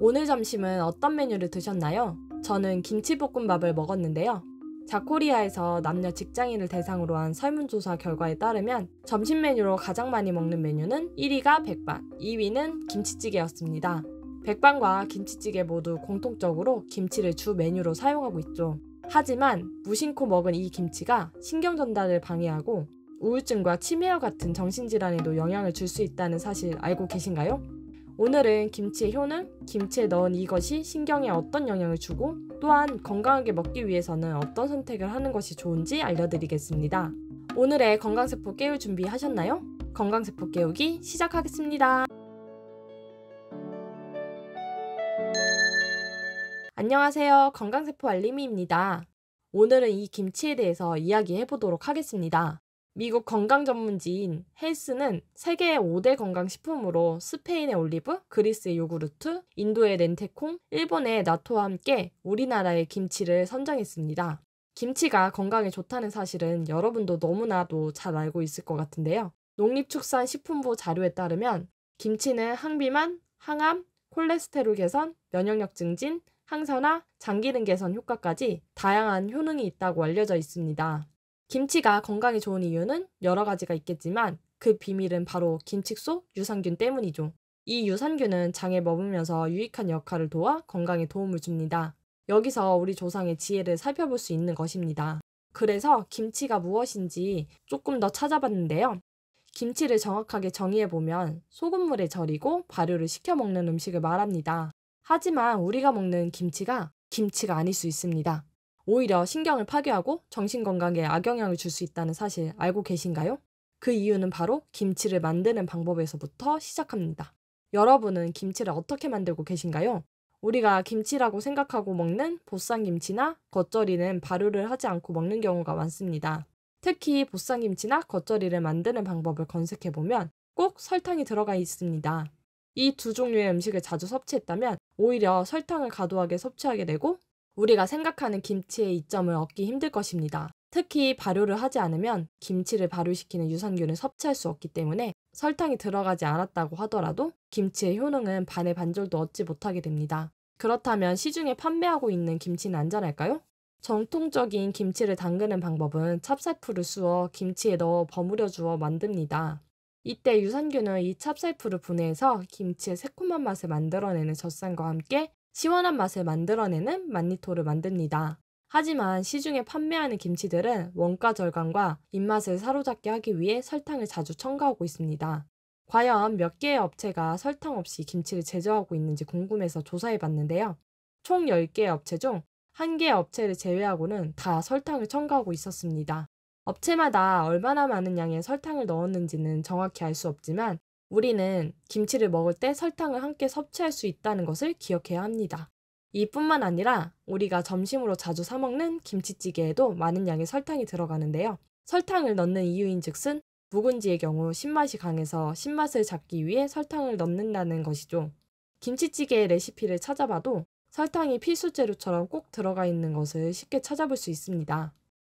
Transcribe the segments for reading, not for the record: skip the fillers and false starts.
오늘 점심은 어떤 메뉴를 드셨나요? 저는 김치볶음밥을 먹었는데요. 자코리아에서 남녀 직장인을 대상으로 한 설문조사 결과에 따르면 점심 메뉴로 가장 많이 먹는 메뉴는 1위가 백반, 2위는 김치찌개였습니다. 백반과 김치찌개 모두 공통적으로 김치를 주 메뉴로 사용하고 있죠. 하지만 무심코 먹은 이 김치가 신경 전달을 방해하고 우울증과 치매와 같은 정신질환에도 영향을 줄 수 있다는 사실 알고 계신가요? 오늘은 김치의 효능, 김치에 넣은 이것이 신경에 어떤 영향을 주고 또한 건강하게 먹기 위해서는 어떤 선택을 하는 것이 좋은지 알려드리겠습니다. 오늘의 건강세포 깨울 준비 하셨나요? 건강세포 깨우기 시작하겠습니다. 안녕하세요. 건강세포 알림이입니다. 오늘은 이 김치에 대해서 이야기해 보도록 하겠습니다. 미국 건강 전문지인 헬스는 세계의 5대 건강식품으로 스페인의 올리브, 그리스의 요구르트, 인도의 렌테콩, 일본의 나토와 함께 우리나라의 김치를 선정했습니다. 김치가 건강에 좋다는 사실은 여러분도 너무나도 잘 알고 있을 것 같은데요. 농림축산식품부 자료에 따르면 김치는 항비만, 항암, 콜레스테롤 개선, 면역력 증진, 항산화, 장기능 개선 효과까지 다양한 효능이 있다고 알려져 있습니다. 김치가 건강에 좋은 이유는 여러 가지가 있겠지만 그 비밀은 바로 김치 속 유산균 때문이죠. 이 유산균은 장에 머물면서 유익한 역할을 도와 건강에 도움을 줍니다. 여기서 우리 조상의 지혜를 살펴볼 수 있는 것입니다. 그래서 김치가 무엇인지 조금 더 찾아봤는데요. 김치를 정확하게 정의해보면 소금물에 절이고 발효를 시켜 먹는 음식을 말합니다. 하지만 우리가 먹는 김치가 아닐 수 있습니다. 오히려 신경을 파괴하고 정신건강에 악영향을 줄 수 있다는 사실 알고 계신가요? 그 이유는 바로 김치를 만드는 방법에서부터 시작합니다. 여러분은 김치를 어떻게 만들고 계신가요? 우리가 김치라고 생각하고 먹는 보쌈김치나 겉절이는 발효를 하지 않고 먹는 경우가 많습니다. 특히 보쌈김치나 겉절이를 만드는 방법을 검색해보면 꼭 설탕이 들어가 있습니다. 이 두 종류의 음식을 자주 섭취했다면 오히려 설탕을 과도하게 섭취하게 되고 우리가 생각하는 김치의 이점을 얻기 힘들 것입니다. 특히 발효를 하지 않으면 김치를 발효시키는 유산균을 섭취할 수 없기 때문에 설탕이 들어가지 않았다고 하더라도 김치의 효능은 반의 반절도 얻지 못하게 됩니다. 그렇다면 시중에 판매하고 있는 김치는 안전할까요? 정통적인 김치를 담그는 방법은 찹쌀풀을 쑤어 김치에 넣어 버무려 주어 만듭니다. 이때 유산균은 이 찹쌀풀을 분해해서 김치의 새콤한 맛을 만들어내는 젖산과 함께 시원한 맛을 만들어내는 만니토를 만듭니다. 하지만 시중에 판매하는 김치들은 원가 절감과 입맛을 사로잡게 하기 위해 설탕을 자주 첨가하고 있습니다. 과연 몇 개의 업체가 설탕 없이 김치를 제조하고 있는지 궁금해서 조사해봤는데요. 총 10개의 업체 중 1개의 업체를 제외하고는 다 설탕을 첨가하고 있었습니다. 업체마다 얼마나 많은 양의 설탕을 넣었는지는 정확히 알 수 없지만 우리는 김치를 먹을 때 설탕을 함께 섭취할 수 있다는 것을 기억해야 합니다. 이뿐만 아니라 우리가 점심으로 자주 사 먹는 김치찌개에도 많은 양의 설탕이 들어가는데요. 설탕을 넣는 이유인즉슨 묵은지의 경우 신맛이 강해서 신맛을 잡기 위해 설탕을 넣는다는 것이죠. 김치찌개의 레시피를 찾아봐도 설탕이 필수 재료처럼 꼭 들어가 있는 것을 쉽게 찾아볼 수 있습니다.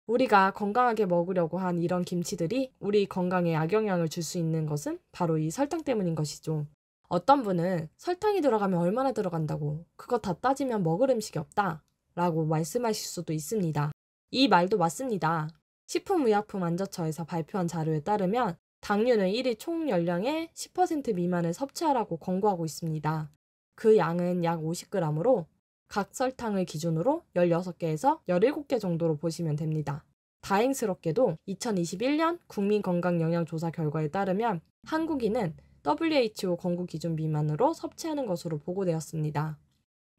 우리가 건강하게 먹으려고 한 이런 김치들이 우리 건강에 악영향을 줄 수 있는 것은 바로 이 설탕 때문인 것이죠. 어떤 분은 설탕이 들어가면 얼마나 들어간다고 그거 다 따지면 먹을 음식이 없다 라고 말씀하실 수도 있습니다. 이 말도 맞습니다. 식품의약품안전처에서 발표한 자료에 따르면 당류는 1일 총 열량의 10% 미만을 섭취하라고 권고하고 있습니다. 그 양은 약 50g으로 각 설탕을 기준으로 16개에서 17개 정도로 보시면 됩니다. 다행스럽게도 2021년 국민건강영양조사 결과에 따르면 한국인은 WHO 권고 기준 미만으로 섭취하는 것으로 보고되었습니다.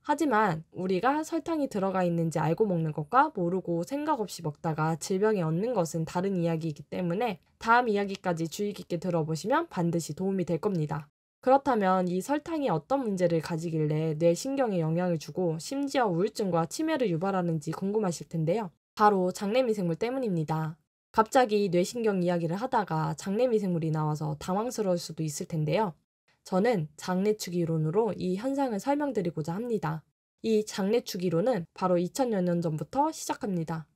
하지만 우리가 설탕이 들어가 있는지 알고 먹는 것과 모르고 생각 없이 먹다가 질병에 얻는 것은 다른 이야기이기 때문에 다음 이야기까지 주의 깊게 들어보시면 반드시 도움이 될 겁니다. 그렇다면 이 설탕이 어떤 문제를 가지길래 뇌 신경에 영향을 주고 심지어 우울증과 치매를 유발하는지 궁금하실 텐데요. 바로 장내미생물 때문입니다. 갑자기 뇌신경 이야기를 하다가 장내미생물이 나와서 당황스러울 수도 있을 텐데요. 저는 장내축 이론으로 이 현상을 설명드리고자 합니다. 이 장내축 이론은 바로 2000여 년 전부터 시작합니다.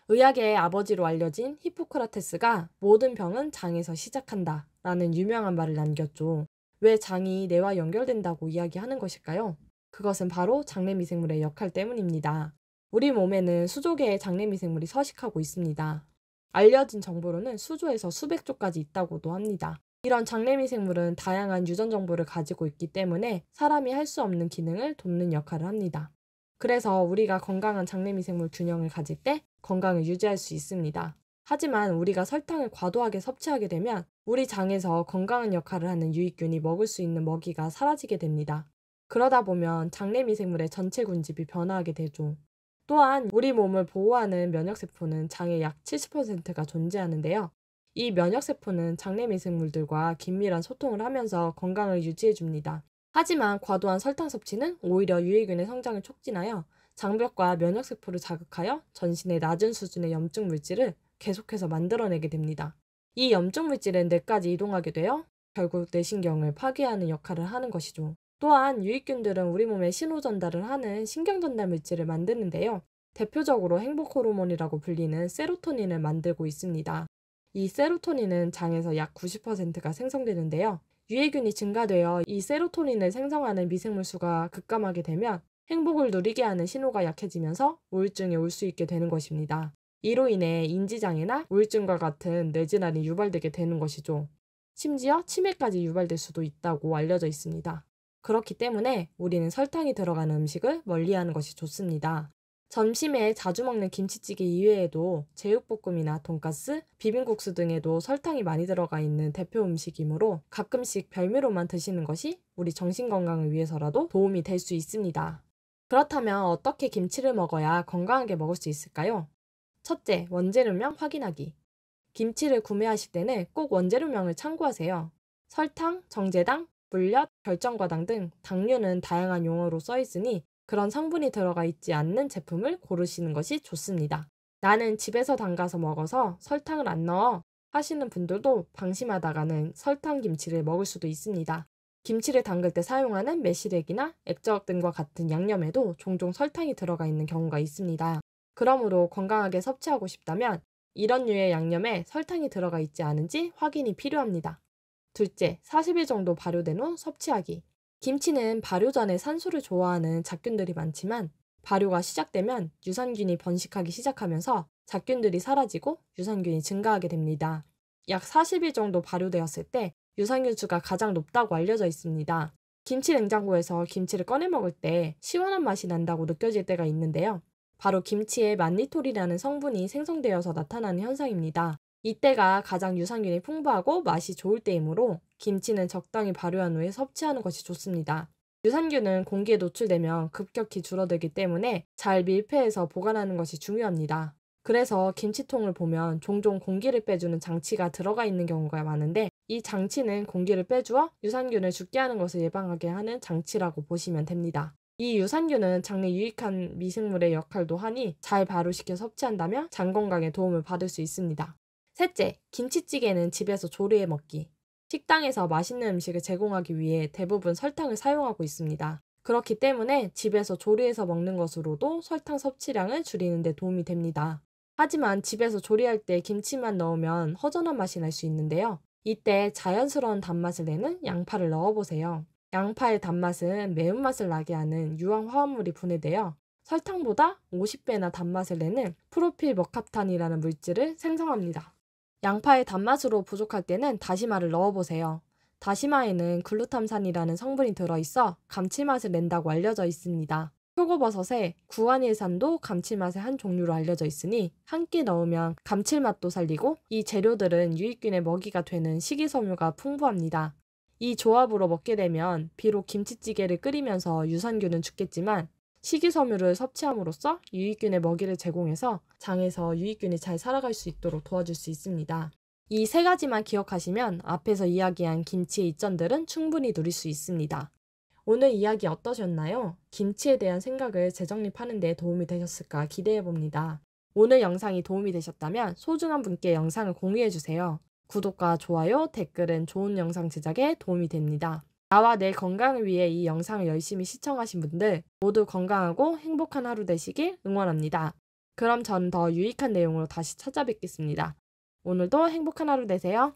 의학의 아버지로 알려진 히포크라테스가 모든 병은 장에서 시작한다 라는 유명한 말을 남겼죠. 왜 장이 뇌와 연결된다고 이야기하는 것일까요? 그것은 바로 장내미생물의 역할 때문입니다. 우리 몸에는 수조 개의 장내미생물이 서식하고 있습니다. 알려진 정보로는 수조에서 수백 조까지 있다고도 합니다. 이런 장내미생물은 다양한 유전 정보를 가지고 있기 때문에 사람이 할 수 없는 기능을 돕는 역할을 합니다. 그래서 우리가 건강한 장내미생물 균형을 가질 때 건강을 유지할 수 있습니다. 하지만 우리가 설탕을 과도하게 섭취하게 되면 우리 장에서 건강한 역할을 하는 유익균이 먹을 수 있는 먹이가 사라지게 됩니다. 그러다 보면 장내미생물의 전체 군집이 변화하게 되죠. 또한 우리 몸을 보호하는 면역세포는 장의 약 70%가 존재하는데요. 이 면역세포는 장내미생물들과 긴밀한 소통을 하면서 건강을 유지해줍니다. 하지만 과도한 설탕 섭취는 오히려 유해균의 성장을 촉진하여 장벽과 면역세포를 자극하여 전신의 낮은 수준의 염증 물질을 계속해서 만들어내게 됩니다. 이 염증 물질은 뇌까지 이동하게 되어 결국 뇌신경을 파괴하는 역할을 하는 것이죠. 또한 유익균들은 우리 몸에 신호 전달을 하는 신경 전달 물질을 만드는데요. 대표적으로 행복 호르몬이라고 불리는 세로토닌을 만들고 있습니다. 이 세로토닌은 장에서 약 90%가 생성되는데요. 유해균이 증가되어 이 세로토닌을 생성하는 미생물 수가 급감하게 되면 행복을 누리게 하는 신호가 약해지면서 우울증이 올 수 있게 되는 것입니다. 이로 인해 인지장애나 우울증과 같은 뇌질환이 유발되게 되는 것이죠. 심지어 치매까지 유발될 수도 있다고 알려져 있습니다. 그렇기 때문에 우리는 설탕이 들어가는 음식을 멀리하는 것이 좋습니다. 점심에 자주 먹는 김치찌개 이외에도 제육볶음이나 돈가스, 비빔국수 등에도 설탕이 많이 들어가 있는 대표 음식이므로 가끔씩 별미로만 드시는 것이 우리 정신 건강을 위해서라도 도움이 될 수 있습니다. 그렇다면 어떻게 김치를 먹어야 건강하게 먹을 수 있을까요? 첫째, 원재료명 확인하기. 김치를 구매하실 때는 꼭 원재료명을 참고하세요. 설탕, 정제당, 물엿, 결정과당 등 당류는 다양한 용어로 써 있으니 그런 성분이 들어가 있지 않는 제품을 고르시는 것이 좋습니다. 나는 집에서 담가서 먹어서 설탕을 안 넣어 하시는 분들도 방심하다가는 설탕 김치를 먹을 수도 있습니다. 김치를 담글 때 사용하는 매실액이나 액젓 등과 같은 양념에도 종종 설탕이 들어가 있는 경우가 있습니다. 그러므로 건강하게 섭취하고 싶다면 이런 류의 양념에 설탕이 들어가 있지 않은지 확인이 필요합니다. 둘째, 40일 정도 발효된 후 섭취하기. 김치는 발효 전에 산소를 좋아하는 잡균들이 많지만 발효가 시작되면 유산균이 번식하기 시작하면서 잡균들이 사라지고 유산균이 증가하게 됩니다. 약 40일 정도 발효되었을 때 유산균 수가 가장 높다고 알려져 있습니다. 김치 냉장고에서 김치를 꺼내 먹을 때 시원한 맛이 난다고 느껴질 때가 있는데요. 바로 김치에 만니톨이라는 성분이 생성되어서 나타나는 현상입니다. 이때가 가장 유산균이 풍부하고 맛이 좋을 때이므로 김치는 적당히 발효한 후에 섭취하는 것이 좋습니다. 유산균은 공기에 노출되면 급격히 줄어들기 때문에 잘 밀폐해서 보관하는 것이 중요합니다. 그래서 김치통을 보면 종종 공기를 빼주는 장치가 들어가 있는 경우가 많은데 이 장치는 공기를 빼주어 유산균을 죽게 하는 것을 예방하게 하는 장치라고 보시면 됩니다. 이 유산균은 장내 유익한 미생물의 역할도 하니 잘 발효시켜 섭취한다면 장 건강에 도움을 받을 수 있습니다. 셋째, 김치찌개는 집에서 조리해 먹기. 식당에서 맛있는 음식을 제공하기 위해 대부분 설탕을 사용하고 있습니다. 그렇기 때문에 집에서 조리해서 먹는 것으로도 설탕 섭취량을 줄이는 데 도움이 됩니다. 하지만 집에서 조리할 때 김치만 넣으면 허전한 맛이 날 수 있는데요. 이때 자연스러운 단맛을 내는 양파를 넣어보세요. 양파의 단맛은 매운맛을 나게 하는 유황 화합물이 분해되어 설탕보다 50배나 단맛을 내는 프로필 머카탄이라는 물질을 생성합니다. 양파의 단맛으로 부족할 때는 다시마를 넣어보세요. 다시마에는 글루탐산이라는 성분이 들어있어 감칠맛을 낸다고 알려져 있습니다. 표고버섯에 구안일산도 감칠맛의 한 종류로 알려져 있으니 함께 넣으면 감칠맛도 살리고 이 재료들은 유익균의 먹이가 되는 식이섬유가 풍부합니다. 이 조합으로 먹게 되면 비록 김치찌개를 끓이면서 유산균은 죽겠지만 식이섬유를 섭취함으로써 유익균의 먹이를 제공해서 장에서 유익균이 잘 살아갈 수 있도록 도와줄 수 있습니다. 이 세 가지만 기억하시면 앞에서 이야기한 김치의 이점들은 충분히 누릴 수 있습니다. 오늘 이야기 어떠셨나요? 김치에 대한 생각을 재정립하는 데 도움이 되셨을까 기대해봅니다. 오늘 영상이 도움이 되셨다면 소중한 분께 영상을 공유해주세요. 구독과 좋아요, 댓글은 좋은 영상 제작에 도움이 됩니다. 나와 내 건강을 위해 이 영상을 열심히 시청하신 분들 모두 건강하고 행복한 하루 되시길 응원합니다. 그럼 전 더 유익한 내용으로 다시 찾아뵙겠습니다. 오늘도 행복한 하루 되세요.